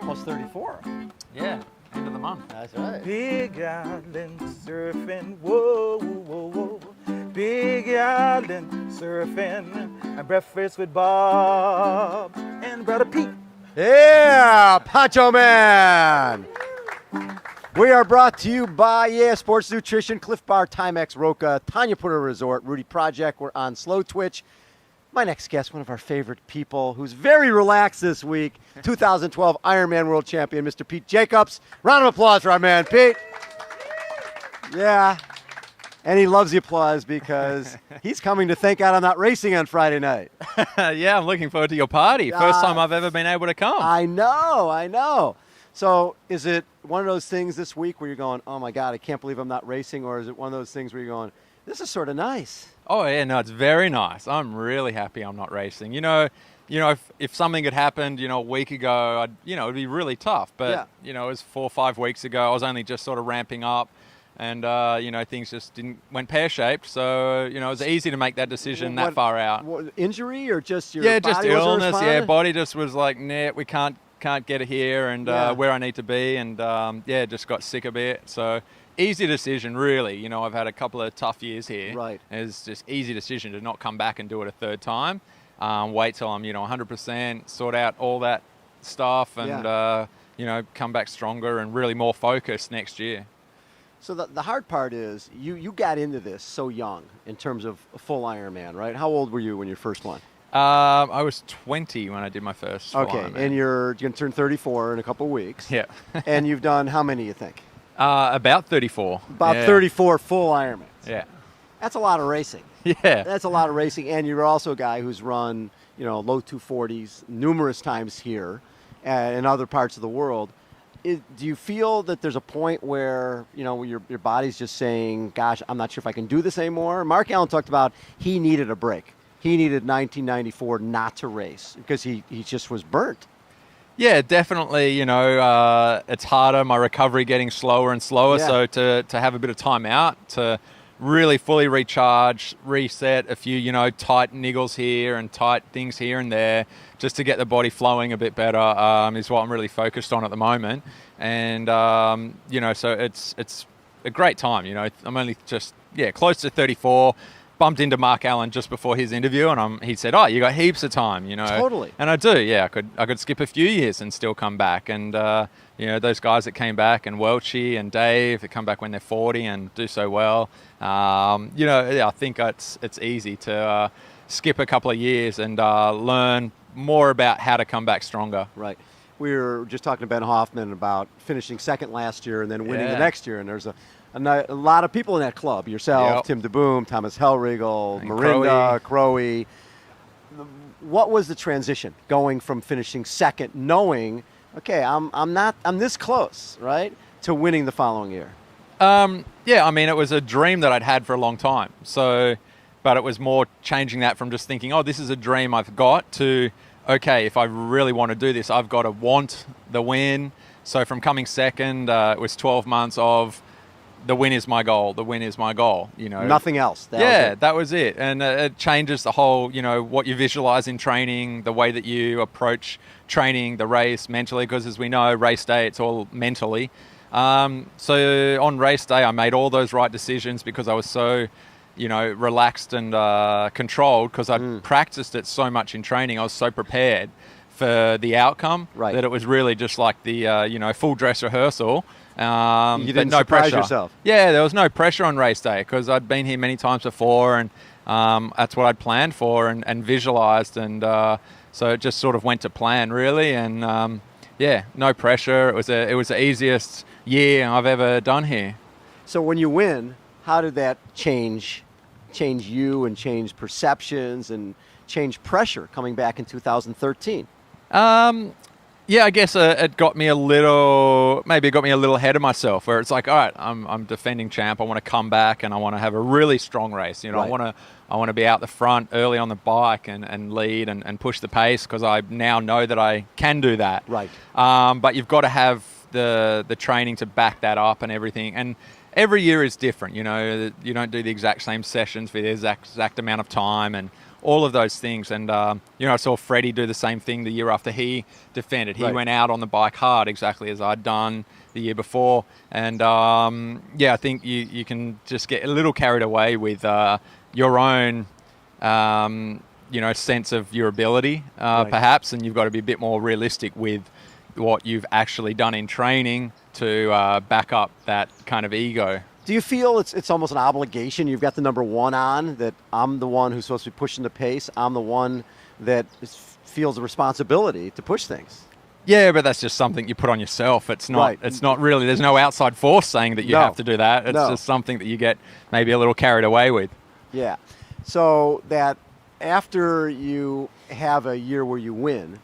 almost 34. Yeah, end of the month. That's right. Big island surfing, whoa, whoa, whoa. Big island surfing, and breakfast with Bob and Brother Pete. Yeah, Poncho Man. We are brought to you by Sports Nutrition, Cliff Bar, Timex, Roca, Tanya Puerto Resort, Rudy Project. We're on Slow Twitch. My next guest, one of our favorite people, who's very relaxed this week, 2012 Ironman World Champion, Mr. Pete Jacobs. Round of applause for our man, Pete. Yeah, and he loves the applause because he's coming to thank God I'm not racing on Friday night. Yeah, I'm looking forward to your party. First time I've ever been able to come. I know. So is it one of those things this week where you're going, oh my God, I can't believe I'm not racing? Or is it one of those things where you're going, this is sort of nice? Oh, yeah, no, it's very nice. I'm really happy I'm not racing. You know, if something had happened, a week ago, it'd be really tough. But, it was 4 or 5 weeks ago. I was only just sort of ramping up. And, things just went pear-shaped. So, it was easy to make that decision that far out. Injury or just your body? Yeah, just illness. Yeah, body just was like, nah, we can't get it here and where I need to be. And, just got sick a bit. So easy decision, really. I've had a couple of tough years here. Right. It's just easy decision to not come back and do it a third time. Wait till I'm, 100%, sort out all that stuff and, come back stronger and really more focused next year. So the hard part is you got into this so young in terms of a full Ironman, right? How old were you when you first won? I was 20 when I did my first full Ironman. And you're going to turn 34 in a couple of weeks. Yeah. And you've done how many, you think? About 34. About 34 full Ironmans. Yeah. That's a lot of racing. Yeah. That's a lot of racing. And you're also a guy who's run, low 240s numerous times here and in other parts of the world. Do you feel that there's a point where, your body's just saying, gosh, I'm not sure if I can do this anymore? Mark Allen talked about he needed a break. He needed 1994 not to race because he just was burnt. Yeah, definitely. It's harder. My recovery getting slower and slower. Yeah. So to have a bit of time out to really fully recharge, reset a few, tight niggles here and tight things here and there, just to get the body flowing a bit better is what I'm really focused on at the moment. And, so it's a great time. I'm only just, close to 34. Bumped into Mark Allen just before his interview, and he said, "Oh, you got heaps of time, Totally. And I do, yeah. I could skip a few years and still come back. And those guys that came back, and Welchie and Dave, that come back when they're 40 and do so well. I think it's easy to skip a couple of years and learn more about how to come back stronger. Right. We were just talking to Ben Hoffman about finishing second last year and then winning the next year, and there's a lot of people in that club. Yourself, Tim DeBoom, Thomas Hellriegel, and Marinda, Crowe. What was the transition going from finishing second, knowing, okay, I'm this close, right, to winning the following year? It was a dream that I'd had for a long time. So, but it was more changing that from just thinking, oh, this is a dream I've got, to, okay, if I really want to do this, I've got to want the win. So from coming second, it was 12 months of, the win is my goal. The win is my goal. Nothing else. That was it. And it changes the whole, what you visualize in training, the way that you approach training, the race mentally, because as we know, race day, it's all mentally. So on race day, I made all those right decisions because I was so, relaxed and controlled because I'd practiced it so much in training. I was so prepared for the outcome that it was really just like the, full dress rehearsal. You didn't surprise yourself. Yeah, there was no pressure on race day because I'd been here many times before, and that's what I'd planned for and visualized, and so it just sort of went to plan really, and no pressure. It was the easiest year I've ever done here. So when you win, how did that change you and change perceptions and change pressure coming back in 2013? Yeah, I guess it got me a little ahead of myself, where it's like, all right, I'm defending champ. I want to come back and I want to have a really strong race. I want to be out the front early on the bike and lead and push the pace because I now know that I can do that. Right. But you've got to have the training to back that up and everything. And every year is different. You don't do the exact same sessions for the exact amount of time and all of those things. And, I saw Freddie do the same thing the year after he defended. He went out on the bike hard, exactly as I'd done the year before. And, I think you can just get a little carried away with your own, sense of your ability, perhaps, and you've got to be a bit more realistic with what you've actually done in training to back up that kind of ego. Do you feel it's almost an obligation? You've got the number one on, that I'm the one who's supposed to be pushing the pace. I'm the one that feels the responsibility to push things. Yeah, but that's just something you put on yourself. It's not. Right. It's not really. There's no outside force saying that you have to do that. It's just something that you get maybe a little carried away with. Yeah. So that after you have a year where you win,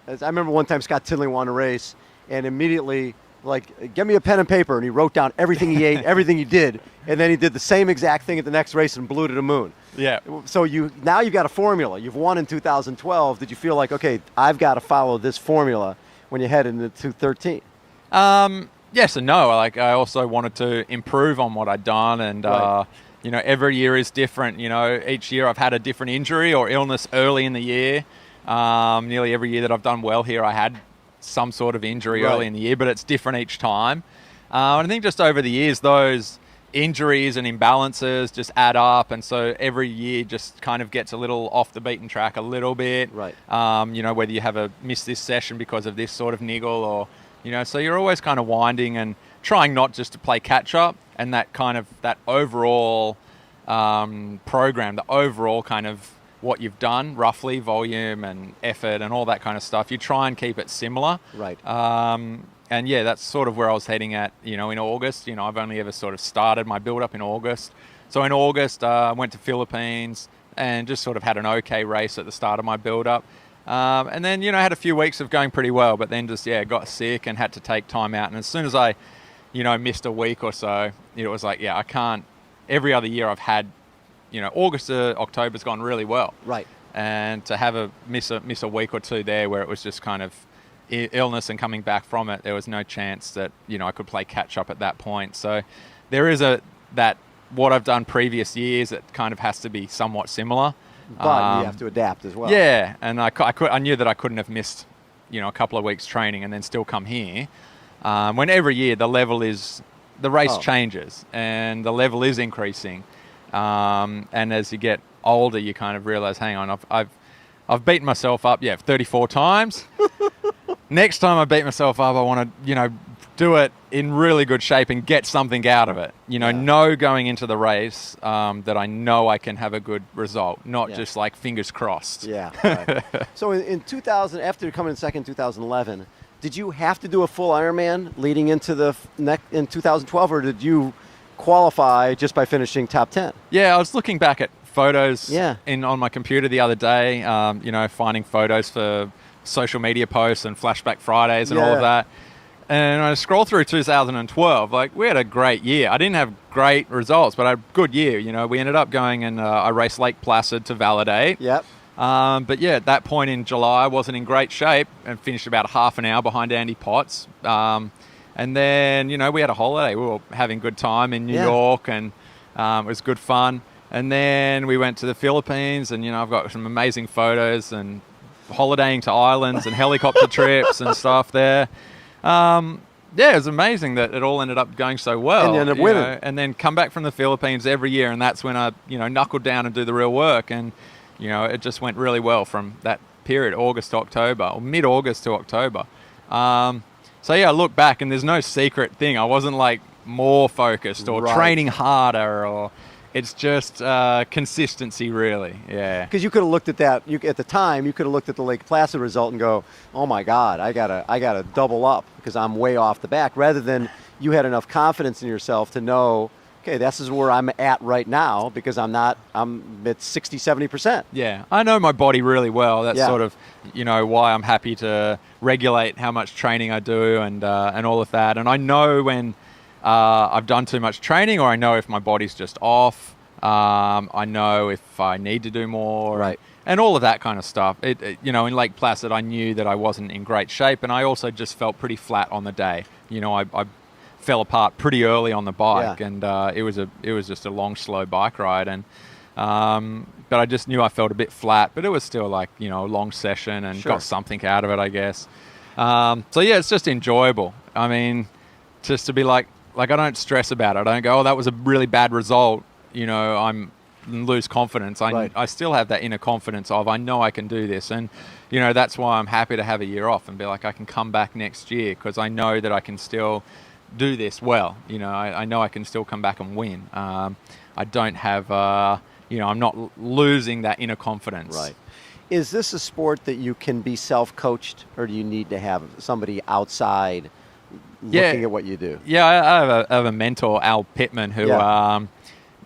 as I remember one time Scott Tinley won a race, and immediately, like, give me a pen and paper, and he wrote down everything he ate, everything he did, and then he did the same exact thing at the next race and blew to the moon. Yeah. So now you've got a formula. You've won in 2012. Did you feel like, okay, I've got to follow this formula when you head into 2013? Yes and no. Like, I also wanted to improve on what I'd done, and every year is different. Each year I've had a different injury or illness early in the year. Nearly every year that I've done well here, I had some sort of injury early in the year, but it's different each time. And I think just over the years, those injuries and imbalances just add up, and so every year just kind of gets a little off the beaten track a little bit. Right. Whether you have missed this session because of this sort of niggle, or so you're always kind of winding and trying not just to play catch up, and that overall program, the overall kind of what you've done, roughly volume and effort and all that kind of stuff, you try and keep it similar. Right. And yeah, that's sort of where I was heading at, in August. I've only ever sort of started my build up in August. So in August, I went to Philippines and just sort of had an okay race at the start of my build up. And then, had a few weeks of going pretty well, but then just, got sick and had to take time out. And as soon as I, missed a week or so, it was like, I can't. Every other year I've had, August to October's gone really well. Right. And to have miss a week or two there where it was just kind of illness and coming back from it, there was no chance that I could play catch up at that point. So there is that what I've done previous years, it kind of has to be somewhat similar, but you have to adapt as well. Yeah, and I knew that I couldn't have missed a couple of weeks training and then still come here, when every year the race changes and the level is increasing, and as you get older you kind of realize, hang on, I've beaten myself up 34 times. Next time I beat myself up, I want to, do it in really good shape and get something out of it. Know going into the race that I know I can have a good result, not just like fingers crossed. Yeah. Right. So in 2000, after coming in second in 2011, did you have to do a full Ironman leading into in 2012, or did you qualify just by finishing top 10? Yeah, I was looking back at photos on my computer the other day, finding photos for social media posts and Flashback Fridays and all of that. And I scroll through 2012, like, we had a great year. I didn't have great results, but I had a good year. We ended up going and I raced Lake Placid to validate. Yep. But at that point in July, I wasn't in great shape and finished about half an hour behind Andy Potts. And then, we had a holiday. We were having a good time in New York, and it was good fun. And then we went to the Philippines, and, I've got some amazing photos and holidaying to islands and helicopter trips and stuff there. It was amazing that it all ended up going so well. And you ended up winning. And then come back from the Philippines every year, and that's when I, knuckled down and do the real work. And, it just went really well from that period, August to October, or mid-August to October. I look back, and there's no secret thing. I wasn't like more focused or training harder, or it's just consistency, really. Yeah. Because you could have looked at that. At the time, you could have looked at the Lake Placid result and go, "Oh my God, I gotta double up because I'm way off the back." Rather than you had enough confidence in yourself to know, okay, this is where I'm at right now because I'm at 60, 70%. Yeah, I know my body really well. That's sort of, why I'm happy to regulate how much training I do and all of that. And I know when I've done too much training, or I know if my body's just off. I know if I need to do more. Right. And all of that kind of stuff. In Lake Placid, I knew that I wasn't in great shape, and I also just felt pretty flat on the day. I fell apart pretty early on the bike, and it was just a long, slow bike ride. And but I just knew I felt a bit flat, but it was still like, you know, a long session and Sure. got something out of it, I guess. So yeah, it's just enjoyable. I mean, just to be like I don't stress about it. I don't go, oh, that was a really bad result. You know, I'm lose confidence. Right. I still have that inner confidence of, I know I can do this. And, you know, that's why I'm happy to have a year off and be like, I can come back next year because I know that I can still do this well. You know, I know I can still come back and win. I don't have, you know, I'm not losing that inner confidence. Right. Is this a sport that you can be self-coached, or do you need to have somebody outside looking at what you do? Yeah, I have a mentor, Al Pittman, who,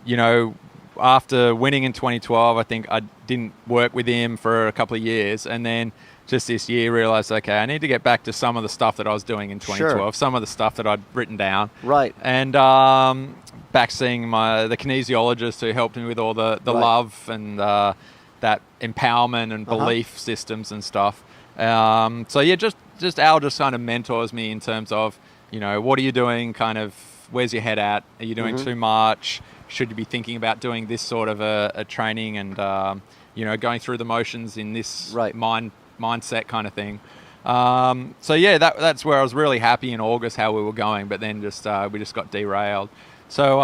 you know, after winning in 2012, I think I didn't work with him for a couple of years. And then just this year realized, okay, I need to get back to some of the stuff that I was doing in 2012, Sure. some of the stuff that I'd written down. Right. And back seeing the kinesiologist who helped me with all the Right. love and that empowerment and belief systems and stuff. So yeah, just Al just kind of mentors me in terms of, you know, what are you doing, kind of, where's your head at? Are you doing too much? Should you be thinking about doing this sort of a training and, you know, going through the motions in this Right. mindset kind of thing. So yeah, that's where I was really happy in August how we were going, but then just we just got derailed. So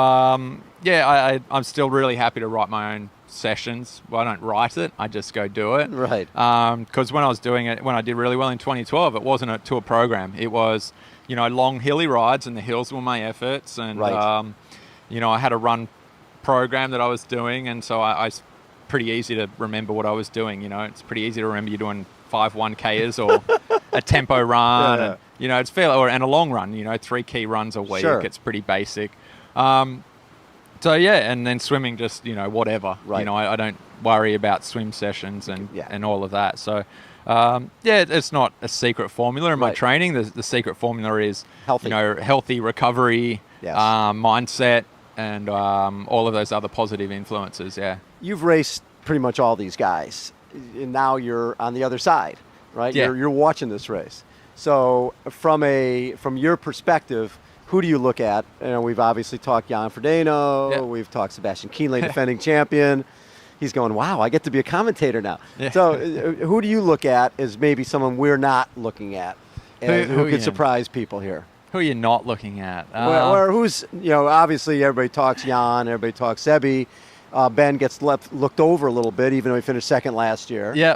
yeah, I'm still really happy to write my own sessions. Well, I don't write it, I just go do it. Right. Because when I was doing it, when I did really well in 2012, it wasn't a tour program. It was, you know, long hilly rides, and the hills were my efforts. And Right. you know, I had a run program that I was doing, and so I pretty easy to remember what I was doing. You know, it's pretty easy to remember you're doing 5 1Kers or a tempo run. Yeah. And, you know, it's fair, and a long run, you know, 3 key runs a week. Sure. It's pretty basic. So yeah, and then swimming, just, you know, whatever. Right. You know, I don't worry about swim sessions and Yeah. and all of that. So yeah, it's not a secret formula in my Right. training. The secret formula is Healthy. you know, healthy recovery, Yes. mindset, and all of those other positive influences. Yeah. You've raced pretty much all these guys, and now you're on the other side, right? Yeah. You're watching this race. So from your perspective, who do you look at? You know, we've obviously talked Jan Frodeno. Yeah. We've talked Sebastian Kienle, defending champion. He's going, wow, I get to be a commentator now. Yeah. So who do you look at as maybe someone we're not looking at, and who Who, could yeah. surprise people here? Who are you not looking at? Or who's, you know, obviously everybody talks Jan, everybody talks Sebi. Ben gets looked over a little bit, even though he finished second last year. Yeah.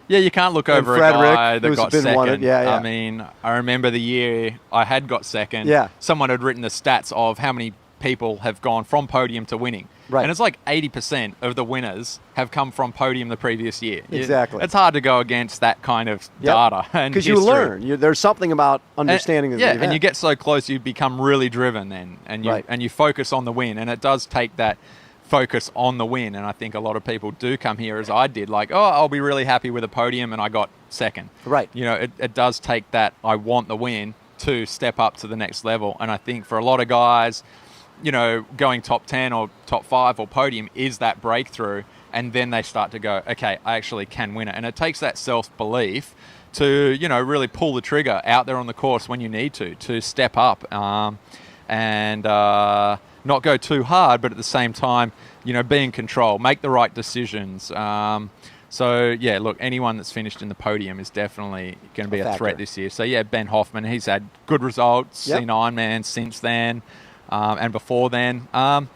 Yeah, you can't look And over Frederick, a guy that who's got been second. wanted. Yeah, yeah. I mean, I remember the year I had got second. Yeah. Someone had written the stats of how many people have gone from podium to winning. Right. And it's like 80% of the winners have come from podium the previous year. Exactly. It's hard to go against that kind of data. Because you learn. There's something about understanding the event. and you get so close, you become really driven then, and you Right. and you focus on the win, and it does take that focus on the win. And I think a lot of people do come here, as I did, like, oh, I'll be really happy with a podium, and I got second. Right. You know, it does take that I want the win to step up to the next level. And I think for a lot of guys, you know, going top 10 or top 5 or podium is that breakthrough, and then they start to go, okay, I actually can win it. And it takes that self-belief to, you know, really pull the trigger out there on the course when you need to step up and not go too hard, but at the same time, you know, be in control, make the right decisions. So, yeah, look, anyone that's finished in the podium is definitely going to be a factor. threat this year. So, yeah, Ben Hoffman, he's had good results, Yep. seen Ironman since then and before then. I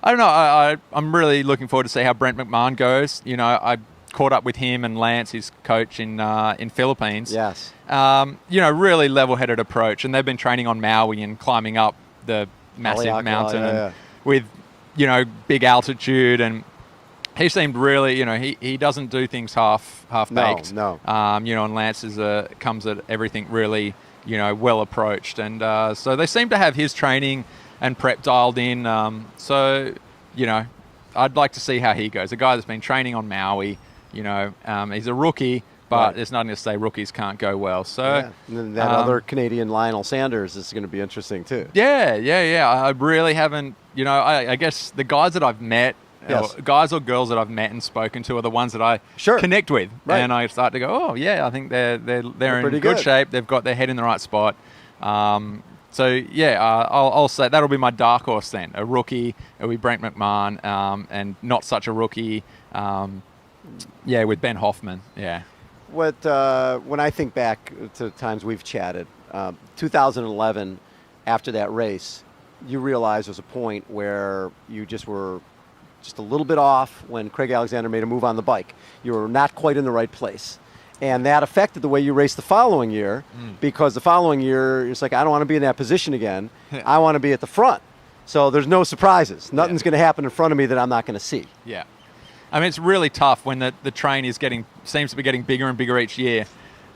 don't know. I'm really looking forward to see how Brent McMahon goes. You know, I caught up with him and Lance, his coach in Philippines. Yes. You know, really level-headed approach. And they've been training on Maui and climbing up the massive Haleakala, mountain yeah, and yeah. with, you know, big altitude. And he seemed really, you know, he doesn't do things half-baked. No. You know, and Lance comes at everything really, you know, well approached. And so they seem to have his training and prep dialed in. So, you know, I'd like to see how he goes. A guy that's been training on Maui, you know, he's a rookie, but Right. there's nothing to say rookies can't go well. So, Yeah. And then that other Canadian, Lionel Sanders, is going to be interesting too. yeah. I really haven't, you know, I guess the guys that I've met, Yes. or guys or girls that I've met and spoken to are the ones that I Sure. connect with. Right. And I start to go, oh, yeah, I think they're in pretty good good. shape. They've got their head in the right spot. So, yeah, I'll say that'll be my dark horse then. A rookie, it'll be Brent McMahon, and not such a rookie, with Ben Hoffman. Yeah. What when I think back to times we've chatted, 2011, after that race, you realize there was a point where you just were just a little bit off when Craig Alexander made a move on the bike. You were not quite in the right place. And that affected the way you raced the following year, because the following year, it's like, I don't want to be in that position again. I want to be at the front. So there's no surprises. Nothing's going to happen in front of me that I'm not going to see. Yeah. I mean, it's really tough when the train seems to be getting bigger and bigger each year.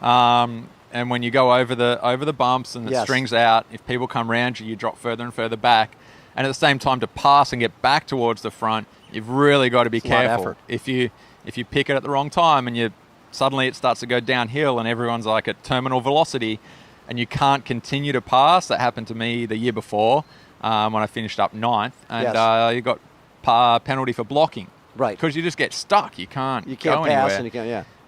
And when you go over the bumps and it strings out, if people come around you, you drop further and further back. And at the same time, to pass and get back towards the front, you've really got to be careful. If you pick it at the wrong time and suddenly it starts to go downhill and everyone's like at terminal velocity and you can't continue to pass. That happened to me the year before when I finished up 9th. And you got penalty for blocking. Right. Because you just get stuck. You can't go pass anywhere. And you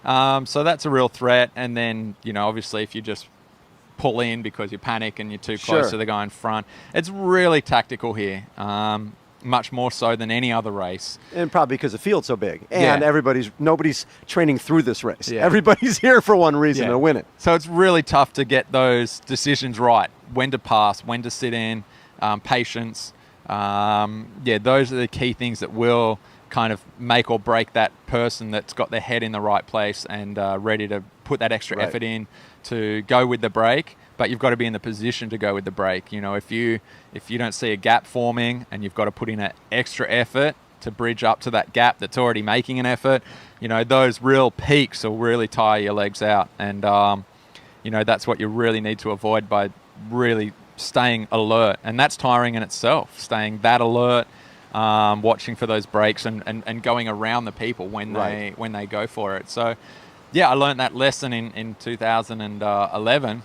can't, so that's a real threat. And then, obviously if you just pull in because you panic and you're too close to the guy in front, it's really tactical here. Much more so than any other race. And probably because the field's so big. And nobody's training through this race. Yeah. Everybody's here for one reason, to win it. So it's really tough to get those decisions right. When to pass, when to sit in, patience. Those are the key things that will kind of make or break that person that's got their head in the right place and ready to put that extra effort in to go with the break. But you've got to be in the position to go with the break. If you don't see a gap forming and you've got to put in an extra effort to bridge up to that gap that's already making an effort, those real peaks will really tire your legs out. And, that's what you really need to avoid by really staying alert. And that's tiring in itself, staying that alert, watching for those breaks and going around the people when they go for it. So, I learned that lesson in 2011.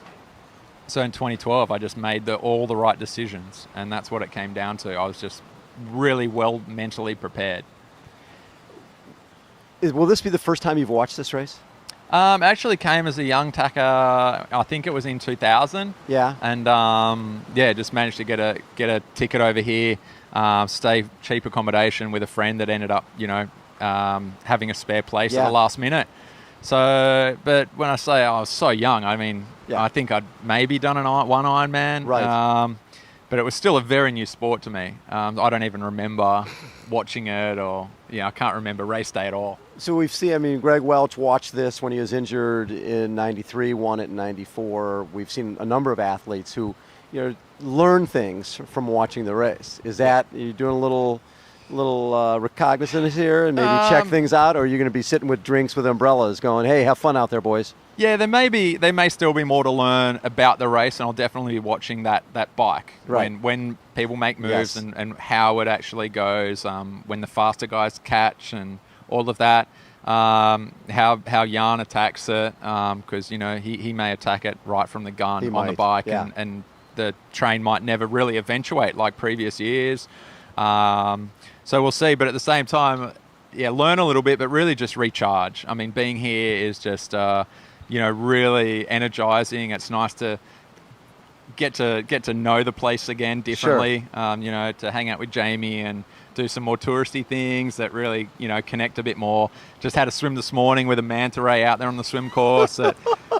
So in 2012, I just made all the right decisions, and that's what it came down to. I was just really well mentally prepared. Will this be the first time you've watched this race? Actually came as a young tacker. I think it was in 2000. Yeah. And just managed to get a ticket over here, stay cheap accommodation with a friend that ended up, having a spare place at the last minute. So, but when I say I was so young, I mean, I think I'd maybe done one Ironman. Right. But it was still a very new sport to me. I don't even remember watching it or, I can't remember race day at all. So we've seen, Greg Welch watched this when he was injured in 93, won it in 94. We've seen a number of athletes who, learn things from watching the race. Is that, are you doing a little recognizance here and maybe check things out, or are you going to be sitting with drinks with umbrellas going, hey, have fun out there, boys? Yeah, there may still be more to learn about the race, and I'll definitely be watching that bike when people make moves and how it actually goes, when the faster guys catch and all of that, how Jan attacks it, because he may attack it right from the gun on the bike, and the train might never really eventuate like previous years. So we'll see, but at the same time, learn a little bit, but really just recharge. I mean, being here is just, really energizing. It's nice to get to know the place again differently. To hang out with Jamie and do some more touristy things that really, connect a bit more. Just had a swim this morning with a manta ray out there on the swim course.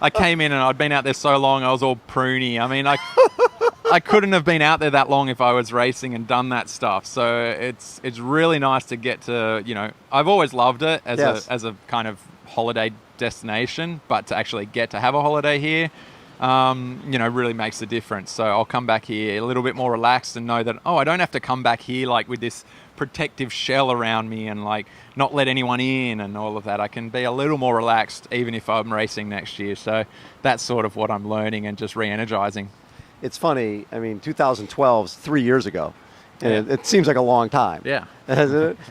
I came in and I'd been out there so long, I was all pruny. I mean, I couldn't have been out there that long if I was racing and done that stuff. So it's really nice to get to, I've always loved it as a kind of holiday destination, but to actually get to have a holiday here, really makes a difference. So I'll come back here a little bit more relaxed and know that, I don't have to come back here like with this protective shell around me and like not let anyone in and all of that. I can be a little more relaxed even if I'm racing next year. So that's sort of what I'm learning and just re-energizing. It's funny, 2012 is 3 years ago, and it seems like a long time. Yeah.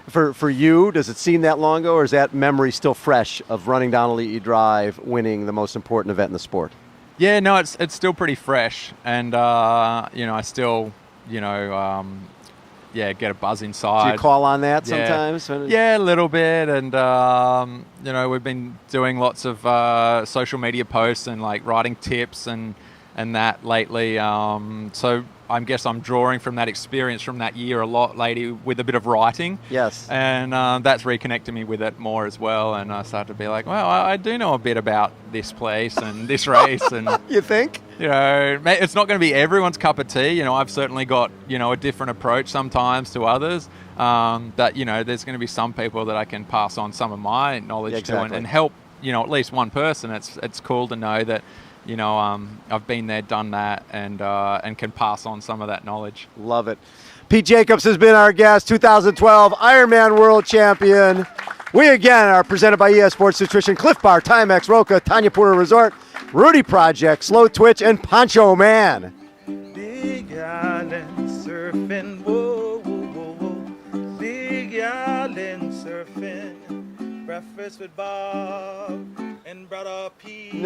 For you, does it seem that long ago, or is that memory still fresh of running down Elite E Drive, winning the most important event in the sport? Yeah, no, it's still pretty fresh, and I still, get a buzz inside. Do you call on that sometimes? Yeah, a little bit, and we've been doing lots of social media posts and like writing tips and and that lately. So I guess I'm drawing from that experience from that year a lot lately with a bit of writing. Yes. And that's reconnecting me with it more as well. And I started to be like, well, I do know a bit about this place and this race. And, You think? it's not going to be everyone's cup of tea. I've certainly got, a different approach sometimes to others. But, there's going to be some people that I can pass on some of my knowledge to and help, at least one person. It's cool to know that, I've been there, done that, and can pass on some of that knowledge. Love it. Pete Jacobs has been our guest, 2012 Ironman World Champion. We again are presented by ES Sports Nutrition, Cliff Bar, Timex, Roca, Tanya Porter Resort, Rudy Project, Slow Twitch, and Poncho Man. Big Island surfing, whoa, whoa, whoa, whoa. Big Island surfing, breakfast with Bob and Brother Pete.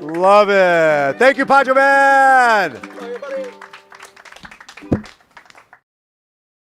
Love it. Thank you, Poncho Man.